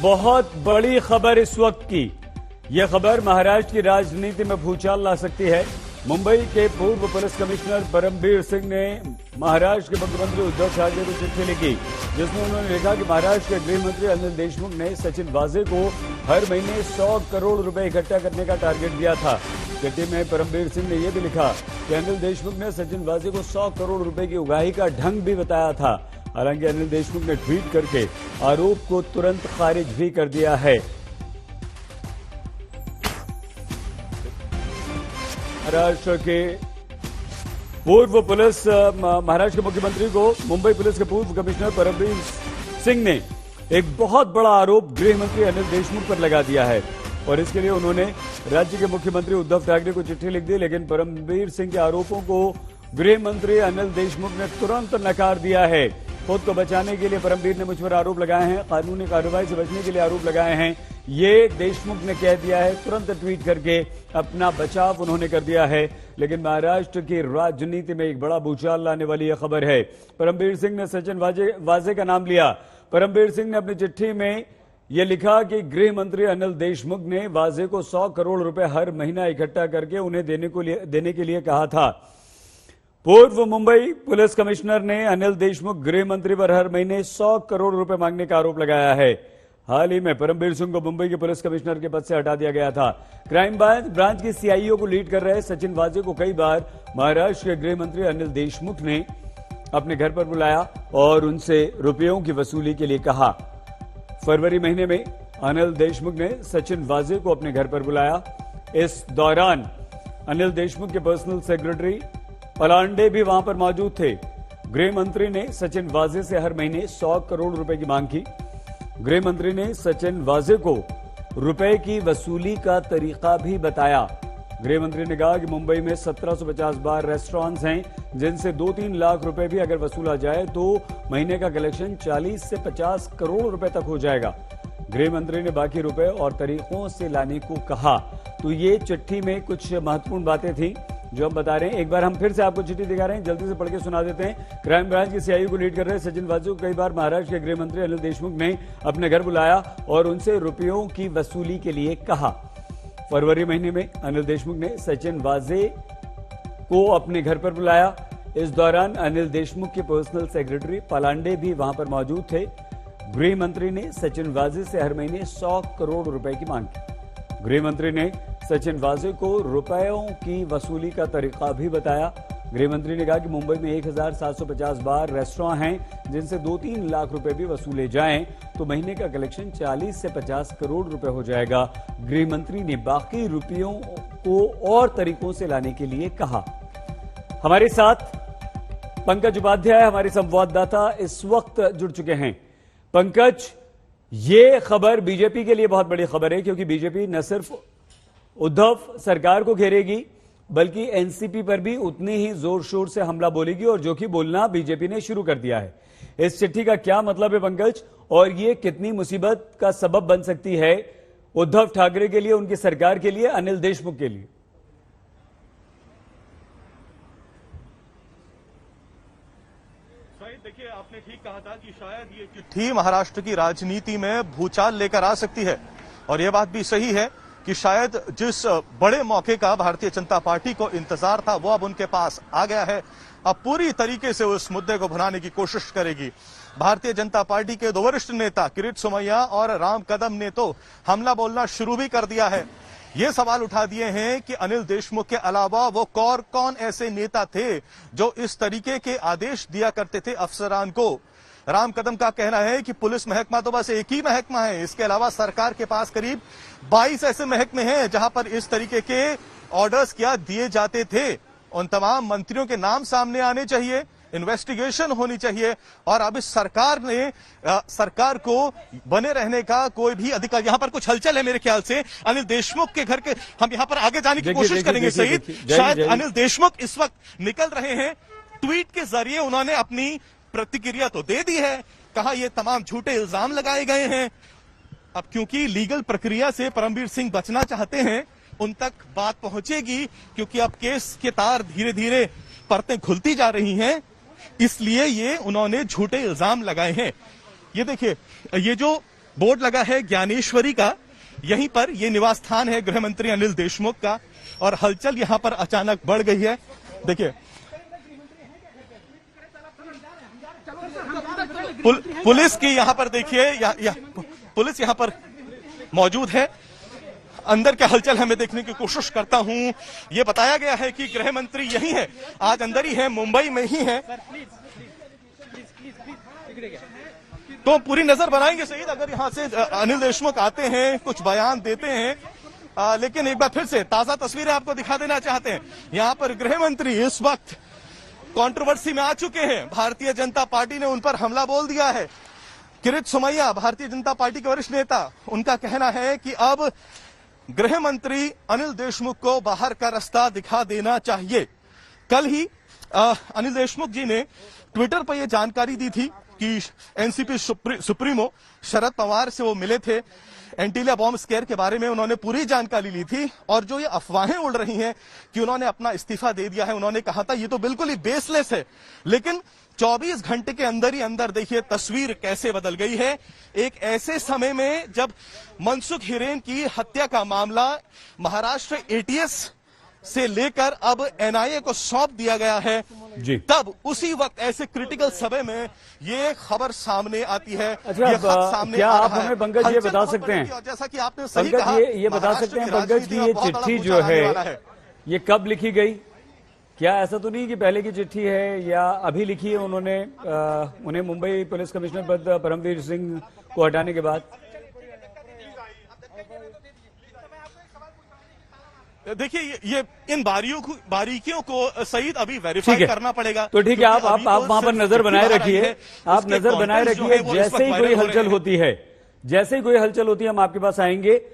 बहुत बड़ी खबर इस वक्त की। यह खबर महाराष्ट्र की राजनीति में भूचाल ला सकती है। मुंबई के पूर्व पुलिस कमिश्नर परमबीर सिंह ने महाराष्ट्र के मुख्यमंत्री उद्धव ठाकरे को चिट्ठी लिखी, जिसमें उन्होंने लिखा कि महाराष्ट्र के गृह मंत्री अनिल देशमुख ने सचिन वाजे को हर महीने 100 करोड़ रुपए इकट्ठा करने का टारगेट दिया था। चिट्ठी में परमबीर सिंह ने यह भी लिखा कि अनिल देशमुख ने सचिन वाजे को 100 करोड़ रुपए की उगाही का ढंग भी बताया था। हालांकि अनिल देशमुख ने ट्वीट करके आरोप को तुरंत खारिज भी कर दिया है। महाराष्ट्र के महाराष्ट्र के मुख्यमंत्री को मुंबई पुलिस के पूर्व कमिश्नर परमबीर सिंह ने एक बहुत बड़ा आरोप गृह मंत्री अनिल देशमुख पर लगा दिया है और इसके लिए उन्होंने राज्य के मुख्यमंत्री उद्धव ठाकरे को चिट्ठी लिख दी। लेकिन परमबीर सिंह के आरोपों को गृह मंत्री अनिल देशमुख ने तुरंत नकार दिया है। खुद को बचाने के लिए परमबीर ने मुझ पर आरोप लगाए हैं, कानूनी कार्रवाई से बचने के लिए आरोप लगाए हैं, ये देशमुख ने कह दिया है। तुरंत ट्वीट करके अपना बचाव उन्होंने कर दिया है। लेकिन महाराष्ट्र की राजनीति में एक बड़ा भूचाल लाने वाली यह खबर है। परमबीर सिंह ने सचिन वाजे का नाम लिया। परमबीर सिंह ने अपनी चिट्ठी में यह लिखा कि गृह मंत्री अनिल देशमुख ने वाजे को 100 करोड़ रुपए हर महीना इकट्ठा करके उन्हें देने के लिए कहा था। पूर्व मुंबई पुलिस कमिश्नर ने अनिल देशमुख गृह मंत्री पर हर महीने 100 करोड़ रुपए मांगने का आरोप लगाया है। हाल ही में परमबीर सिंह को मुंबई के पुलिस कमिश्नर के पद से हटा दिया गया था। क्राइम ब्रांच की सीआईओ को लीड कर रहे सचिन वाजे को कई बार महाराष्ट्र के गृह मंत्री अनिल देशमुख ने अपने घर पर बुलाया और उनसे रुपयों की वसूली के लिए कहा। फरवरी महीने में अनिल देशमुख ने सचिन वाजे को अपने घर पर बुलाया। इस दौरान अनिल देशमुख के पर्सनल सेक्रेटरी पलांडे भी वहां पर मौजूद थे। गृह मंत्री ने सचिन वाजे से हर महीने 100 करोड़ रुपए की मांग की। गृह मंत्री ने सचिन वाजे को रुपए की वसूली का तरीका भी बताया। गृह मंत्री ने कहा कि मुंबई में 1750 बार रेस्टोरेंट्स हैं, जिनसे 2-3 लाख रुपए भी अगर वसूला जाए तो महीने का कलेक्शन 40 से 50 करोड़ रुपए तक हो जाएगा। गृह मंत्री ने बाकी रुपए और तरीकों से लाने को कहा। तो ये चिट्ठी में कुछ महत्वपूर्ण बातें थी जो हम बता रहे हैं। एक बार हम फिर से आपको चिट्ठी दिखा रहे हैं, जल्दी से पढ़ के सुना देते हैं। क्राइम ब्रांच की सीआईओ को लीड कर रहे सचिन वाजे को कई बार महाराष्ट्र के गृह मंत्री अनिल देशमुख ने अपने घर बुलाया और उनसे रुपयों की वसूली के लिए कहा। फरवरी महीने में अनिल देशमुख ने सचिन वाजे को अपने घर पर बुलाया। इस दौरान अनिल देशमुख के पर्सनल सेक्रेटरी पलांडे भी वहां पर मौजूद थे। गृह मंत्री ने सचिन वाजे से हर महीने 100 करोड़ रुपए की मांग की। गृह मंत्री ने सचिन वाजे को रुपयों की वसूली का तरीका भी बताया। गृह मंत्री ने कहा कि मुंबई में 1750 बार रेस्टोरेंट हैं, जिनसे 2-3 लाख रुपए भी वसूले जाएं तो महीने का कलेक्शन 40 से 50 करोड़ रुपए हो जाएगा। गृह मंत्री ने बाकी रुपयों को और तरीकों से लाने के लिए कहा। हमारे साथ पंकज उपाध्याय हमारे संवाददाता इस वक्त जुड़ चुके हैं। पंकज, ये खबर बीजेपी के लिए बहुत बड़ी खबर है, क्योंकि बीजेपी न सिर्फ उद्धव सरकार को घेरेगी बल्कि एनसीपी पर भी उतनी ही जोर शोर से हमला बोलेगी, और जो कि बोलना बीजेपी ने शुरू कर दिया है। इस चिट्ठी का क्या मतलब है पंकज, और ये कितनी मुसीबत का सबब बन सकती है उद्धव ठाकरे के लिए, उनकी सरकार के लिए, अनिल देशमुख के लिए? देखिए, आपने ठीक कहा था कि शायद ये चिट्ठी महाराष्ट्र की राजनीति में भूचाल लेकर आ सकती है, और यह बात भी सही है कि शायद जिस बड़े मौके का भारतीय जनता पार्टी को इंतजार था वो अब उनके पास आ गया है। अब पूरी तरीके से उस मुद्दे को भुनाने की कोशिश करेगी। भारतीय जनता पार्टी के 2 वरिष्ठ नेता किरीट सोमैया और राम कदम ने तो हमला बोलना शुरू भी कर दिया है। ये सवाल उठा दिए हैं कि अनिल देशमुख के अलावा वो कौन ऐसे नेता थे जो इस तरीके के आदेश दिया करते थे अफसरान को। राम कदम का कहना है कि पुलिस महकमा तो बस एक ही महकमा है, इसके अलावा सरकार के पास करीब 22 ऐसे महकमे हैं जहां पर इस तरीके के ऑर्डर्स क्या दिए जाते थे। उन तमाम मंत्रियों के नाम सामने आने चाहिए, इन्वेस्टिगेशन होनी चाहिए, और अब इस सरकार को बने रहने का कोई भी अधिकार। यहाँ पर कुछ हलचल है मेरे ख्याल से अनिल देशमुख के घर के, हम यहाँ पर आगे जाने की कोशिश करेंगे। सईद, शायद अनिल देशमुख इस वक्त निकल रहे हैं। ट्वीट के जरिए उन्होंने अपनी प्रतिक्रिया तो दे दी है, कहा ये तमाम झूठे इल्जाम लगाए गए हैं। अब क्योंकि लीगल प्रक्रिया से परमबीर सिंह बचना चाहते हैं, उन तक बात पहुंचेगी, क्योंकि अब केस के तार धीरे धीरे परतें खुलती जा रही हैं, इसलिए ये उन्होंने झूठे इल्जाम लगाए हैं। ये देखिए, ये जो बोर्ड लगा है ज्ञानेश्वरी का, यहीं पर ये निवास स्थान है गृह मंत्री अनिल देशमुख का, और हलचल यहां पर अचानक बढ़ गई है। देखिए पुलिस की यहां पर देखिए पुलिस यहां पर मौजूद है। अंदर के हलचल हमें देखने की कोशिश करता हूं। ये बताया गया है कि गृह मंत्री यही है, आज अंदर ही है, मुंबई में ही है, तो पूरी नजर बनाएंगे शहीद अगर यहां से अनिल देशमुख आते हैं, कुछ बयान देते हैं। लेकिन एक बार फिर से ताजा तस्वीरें आपको दिखा देना चाहते हैं। यहां पर गृह मंत्री इस वक्त कंट्रोवर्सी में आ चुके हैं। भारतीय जनता पार्टी ने उन पर हमला बोल दिया है। किरीट सोमैया, भारतीय जनता पार्टी के वरिष्ठ नेता, उनका कहना है कि अब गृह मंत्री अनिल देशमुख को बाहर का रास्ता दिखा देना चाहिए। कल ही अनिल देशमुख जी ने ट्विटर पर यह जानकारी दी थी कि एनसीपी सुप्रीमो शरद पवार से वो मिले थे, एंटीलिया बॉम्ब स्केयर के बारे में उन्होंने पूरी जानकारी ली थी। और जो ये अफवाहें उड़ रही हैं कि उन्होंने अपना इस्तीफा दे दिया है, उन्होंने कहा था ये तो बिल्कुल ही बेसलेस है। लेकिन 24 घंटे के अंदर ही अंदर देखिए तस्वीर कैसे बदल गई है। एक ऐसे समय में जब मनसुख हिरेन की हत्या का मामला महाराष्ट्र एटीएस से लेकर अब एनआईए को सौंप दिया गया है जी, तब उसी वक्त ऐसे क्रिटिकल समय में ये खबर सामने आती है। अच्छा, ये खत सामने क्या आ आप रहा है। हमें पंकज ये बता बहुत सकते हैं, बड़ी और जैसा कि आपने सही पंकज कहा, ये बता सकते हैं पंकज की ये चिट्ठी जो है ये कब लिखी गई? क्या ऐसा तो नहीं कि पहले की चिट्ठी है या अभी लिखी है उन्होंने उन्हें मुंबई पुलिस कमिश्नर पद परमवीर सिंह को हटाने के बाद? देखिए ये इन बारीकियों को सईद अभी वेरीफाई करना पड़ेगा। तो ठीक है, आप वहां पर नजर बनाए रखिए, आप नजर बनाए रखिए। जैसे ही कोई हलचल होती है हम आपके पास आएंगे।